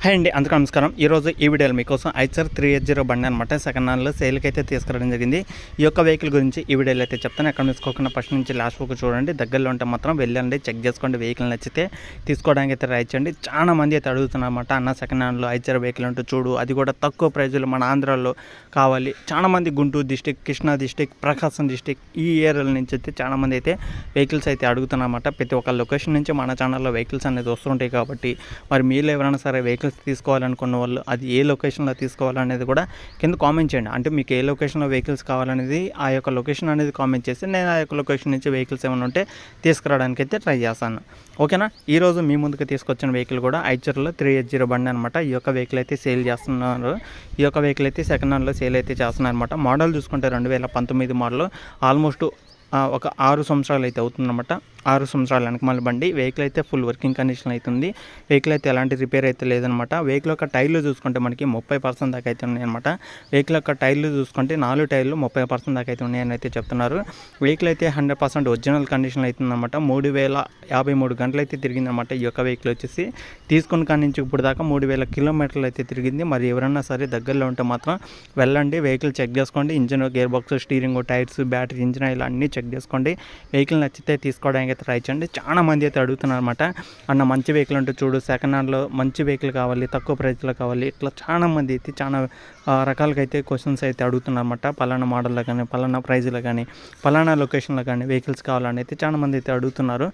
Hi అండి, అందరికీ నమస్కారం. ఈరోజు ఈ వీడియోలో మీకోసం ఐచర్ 380 బండి అనమాట సెకండ్ హ్యాండ్లో సేల్కి అయితే తీసుకురావడం జరిగింది. ఈ యొక్క వెహికల్ గురించి ఈ వీడియోలో అయితే చెప్తాను. ఎక్కడ మిస్కోకుండా ఫస్ట్ నుంచి లాస్ట్ వరకు చూడండి. దగ్గరలో ఉంటే మాత్రం వెళ్ళండి, చెక్ చేసుకోండి. వెహికల్ నచ్చితే తీసుకోవడానికి అయితే ట్రై చేయండి. చాలా మంది అయితే అడుగుతున్నారన్నమాట, అన్న సెకండ్ హ్యాండ్లో ఐచర్ వెహికల్ ఉంటే చూడు, అది కూడా తక్కువ ప్రైజ్లో మన ఆంధ్రాలో కావాలి. చాలామంది గుంటూరు డిస్టిక్, కృష్ణా డిస్టిక్, ప్రకాశం డిస్టిక్ ఈ ఏరియాల నుంచి అయితే చాలామంది అయితే వెహికల్స్ అయితే అడుగుతున్నారన్నమాట. ప్రతి ఒక్క లొకేషన్ నుంచి మన ఛానల్లో వెహికల్స్ అనేది వస్తుంటాయి కాబట్టి మరి మీరు ఎవరైనా సరే వెహికల్స్ తీసుకోవాలనుకున్న వాళ్ళు అది ఏ లొకేషన్లో తీసుకోవాలనేది కూడా కింద కామెంట్ చేయండి. అంటే మీకు ఏ లొకేషన్లో వెహికల్స్ కావాలనేది ఆ యొక్క లొకేషన్ అనేది కామెంట్ చేసి నేను ఆ యొక్క లొకేషన్ నుంచి వెహికల్స్ ఏమైనా ఉంటే తీసుకురావడానికి అయితే ట్రై చేస్తాను. ఓకేనా. ఈరోజు మీ ముందుకు తీసుకొచ్చిన వెహికల్ కూడా ఐచర్లో 380 బండి అనమాట. ఈ యొక్క వెహికల్ అయితే సేల్ చేస్తున్నారు. ఈ యొక్క వెహికల్ అయితే సెకండ్ హ్యాండ్లో సేల్ అయితే చేస్తున్నారు అనమాట. మోడల్ చూసుకుంటే 2019 మోడల్, ఆల్మోస్ట్ ఒక 6 సంవత్సరాలు అయితే అవుతుందన్నమాట. 6 సంవత్సరాల వెనకమాల బండి. వెహికల్ అయితే ఫుల్ వర్కింగ్ కండిషన్ అవుతుంది. వెహికల్ అయితే ఎలాంటి రిపేర్ అయితే లేదనమాట. వెహికల్ యొక్క టైర్లు చూసుకుంటే మనకి 30% దాకా అయితే ఉన్నాయన్నమాట. వెహికల్ యొక్క టైర్లు చూసుకుంటే 4 టైర్లు 30% దాకా అయితే ఉన్నాయని అయితే చెప్తున్నారు. వెహికల్ అయితే 100% ఒరిజినల్ కండిషన్ అవుతుందన్నమాట. 3053 గంటలు అయితే తిరిగిందన్నమాట. ఈ యొక్క వెహికల్ వచ్చేసి తీసుకున్న కాడి నుంచి ఇప్పుడు దాకా 3000 కిలోమీటర్లు అయితే తిరిగింది. మరి ఎవరన్నా సరే దగ్గరలో ఉంటే మాత్రం వెళ్ళండి, వెహికల్ చెక్ చేసుకోండి. Engine, gear box, steering, tyres, battery, engine ఇలా అన్నీ చెక్ చేసుకోండి. వెహికల్ నచ్చితే తీసుకోవడానికి అయితే ట్రై చేయండి. చాలా మంది అయితే అడుగుతున్నారు అనమాట, అన్న మంచి వెహికల్ అంటే చూడు, సెకండ్ హ్యాండ్లో మంచి వెహికల్ కావాలి, తక్కువ ప్రైస్లో కావాలి, ఇట్లా చాలా మంది అయితే చాలా రకాలుగా అయితే క్వశ్చన్స్ అయితే అడుగుతున్నారు అనమాట. పలానా మోడల్లో కానీ, పలానా ప్రైజ్లో కానీ, పలానా లొకేషన్లో కానీ వెహికల్స్ కావాలని అయితే చాలా మంది అయితే అడుగుతున్నారు.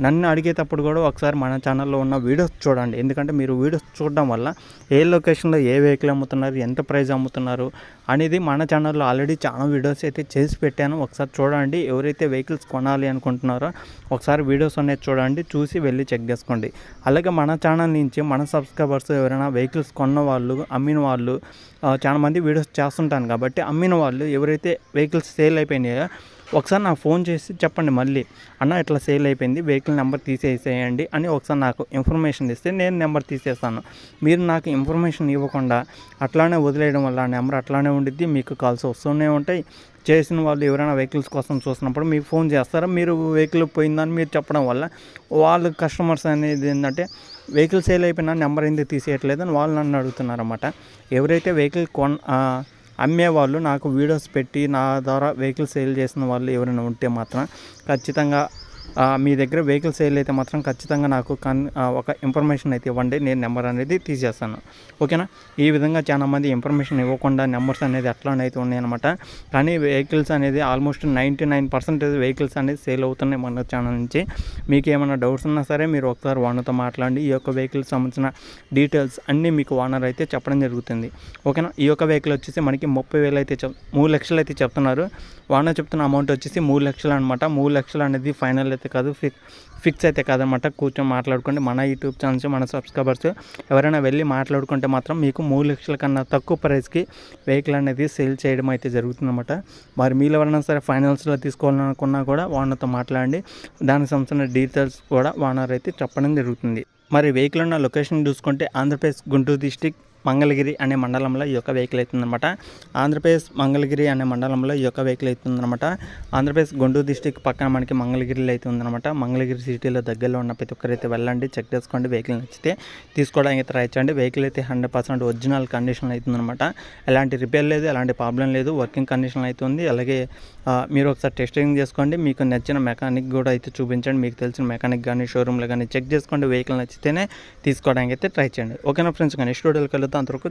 నన్ను అడిగేటప్పుడు కూడా ఒకసారి మన ఛానల్లో ఉన్న వీడియోస్ చూడండి. ఎందుకంటే మీరు వీడియోస్ చూడడం వల్ల ఏ లొకేషన్లో ఏ వెహికల్ అమ్ముతున్నారు, ఎంత ప్రైస్ అమ్ముతున్నారు అనేది మన ఛానల్లో ఆల్రెడీ చాలా వీడియోస్ అయితే చేసి పెట్టాను. ఒకసారి చూడండి. ఎవరైతే వెహికల్స్ కొనాలి అనుకుంటున్నారో ఒకసారి వీడియోస్ అనేది చూడండి, చూసి వెళ్ళి చెక్ చేసుకోండి. అలాగే మన ఛానల్ నుంచి మన సబ్స్క్రైబర్స్ ఎవరైనా వెహికల్స్ కొన్న వాళ్ళు, అమ్మిన వాళ్ళు చాలామంది వీడియోస్ చేస్తుంటాను కాబట్టి అమ్మిన వాళ్ళు ఎవరైతే వెహికల్స్ సేల్ అయిపోయినాయో ఒకసారి నాకు ఫోన్ చేసి చెప్పండి, మళ్ళీ అన్న ఇట్లా సేల్ అయిపోయింది, వెహికల్ నెంబర్ తీసేసేయండి అని ఒకసారి నాకు ఇన్ఫర్మేషన్ ఇస్తే నేను నెంబర్ తీసేస్తాను. మీరు నాకు ఇన్ఫర్మేషన్ ఇవ్వకుండా అట్లానే వదిలేయడం వల్ల ఆ నెంబర్ అట్లానే ఉండిద్ది. మీకు కాల్స్ వస్తూనే ఉంటాయి. చేసిన వాళ్ళు ఎవరైనా వెహికల్స్ కోసం చూసినప్పుడు మీకు ఫోన్ చేస్తారా, మీరు వెహికల్ పోయిందని మీరు చెప్పడం వల్ల వాళ్ళు కస్టమర్స్ అనేది ఏంటంటే వెహికల్ సేల్ అయిపోయినా నెంబర్ ఎందుకు తీసేయట్లేదని వాళ్ళు నన్ను అడుగుతున్నారన్నమాట. ఎవరైతే వెహికల్ అమ్మేవాళ్ళు నాకు వీడియోస్ పెట్టి నా ద్వారా వెహికల్ సేల్ చేసిన వాళ్ళు ఎవరైనా ఉంటే మాత్రం ఖచ్చితంగా మీ దగ్గర వెహికల్ సేల్ అయితే మాత్రం ఖచ్చితంగా నాకు ఒక ఇన్ఫర్మేషన్ అయితే ఇవ్వండి, నేను నెంబర్ అనేది తీసేస్తాను. ఓకేనా. ఈ విధంగా చాలామంది ఇన్ఫర్మేషన్ ఇవ్వకుండా నెంబర్స్ అనేది అట్లానైతే ఉన్నాయన్నమాట. కానీ వెహికల్స్ అనేది ఆల్మోస్ట్ 99% వెహికల్స్ అనేది సేల్ అవుతున్నాయి మన ఛానల్ నుంచి. మీకు ఏమైనా డౌట్స్ ఉన్నా సరే మీరు ఒకసారి ఓనర్తో మాట్లాడండి. ఈ యొక్క వెహికల్కి సంబంధించిన డీటెయిల్స్ అన్నీ మీకు ఓనర్ అయితే చెప్పడం జరుగుతుంది. ఓకేనా. ఈ యొక్క వెహికల్ వచ్చేసి మనకి 30,000 అయితే 3 లక్షలు అయితే చెప్తున్నారు. ఓనర్ చెప్తున్న అమౌంట్ వచ్చేసి 3 లక్షలు అనమాట. 3 లక్షలు అనేది ఫైనల్ అయితే కాదు, ఫిక్స్ అయితే కాదనమాట. కూర్చొని మాట్లాడుకోండి. మన యూట్యూబ్ ఛానల్స్, మన సబ్స్క్రైబర్స్ ఎవరైనా వెళ్ళి మాట్లాడుకుంటే మాత్రం మీకు 3 లక్షల కన్నా తక్కువ ప్రైస్కి వెహికల్ అనేది సేల్ చేయడం అయితే జరుగుతుందన్నమాట. మరి మీరు ఎవరైనా సరే ఫైనాన్స్లో తీసుకోవాలనుకున్నా కూడా ఓనర్తో మాట్లాడండి. దానికి సంబంధించిన డీటెయిల్స్ కూడా ఓనర్ అయితే చెప్పడం జరుగుతుంది. మరి వెహికల్ ఉన్న లొకేషన్ చూసుకుంటే ఆంధ్రప్రదేశ్ గుంటూరు డిస్టిక్ మంగళగిరి అనే మండలంలో ఈ యొక్క వెహికల్ అవుతుందన్నమాట. ఆంధ్రప్రదేశ్ మంగళగిరి అనే మండలంలో ఈ యొక్క వెహికల్ అవుతుందన్నమాట. ఆంధ్రప్రదేశ్ గుంటూరు డిస్టిక్ పక్కన మనకి మంగళగిరిలో అయితే ఉందన్నమాట. మంగళగిరి సిటీలో దగ్గరలో ఉన్న ప్రతి ఒక్కరైతే వెళ్ళండి, చెక్ చేసుకోండి. వెహికల్ నచ్చితే తీసుకోవడానికి ట్రై చేయండి. వెహికల్ అయితే 100% ఒరిజినల్ కండిషన్ అవుతుందన్నమాట. ఎలాంటి రిపేర్ లేదు, ఎలాంటి ప్రాబ్లం లేదు, వర్కింగ్ కండిషన్ అవుతుంది. అలాగే మీరు ఒకసారి టెస్టింగ్ చేసుకోండి. మీకు నచ్చిన మెకానిక్ కూడా అయితే చూపించండి. మీకు తెలిసిన మెకానిక్ కానీ షోరూమ్లో కానీ చెక్ చేసుకోండి. వెహికల్ నచ్చితేనే తీసుకోవడానికి అయితే ట్రై చేయండి. ఓకేనా ఫ్రెండ్స్. కానీ స్టూడియోకి వెళ్తే అంతవరకు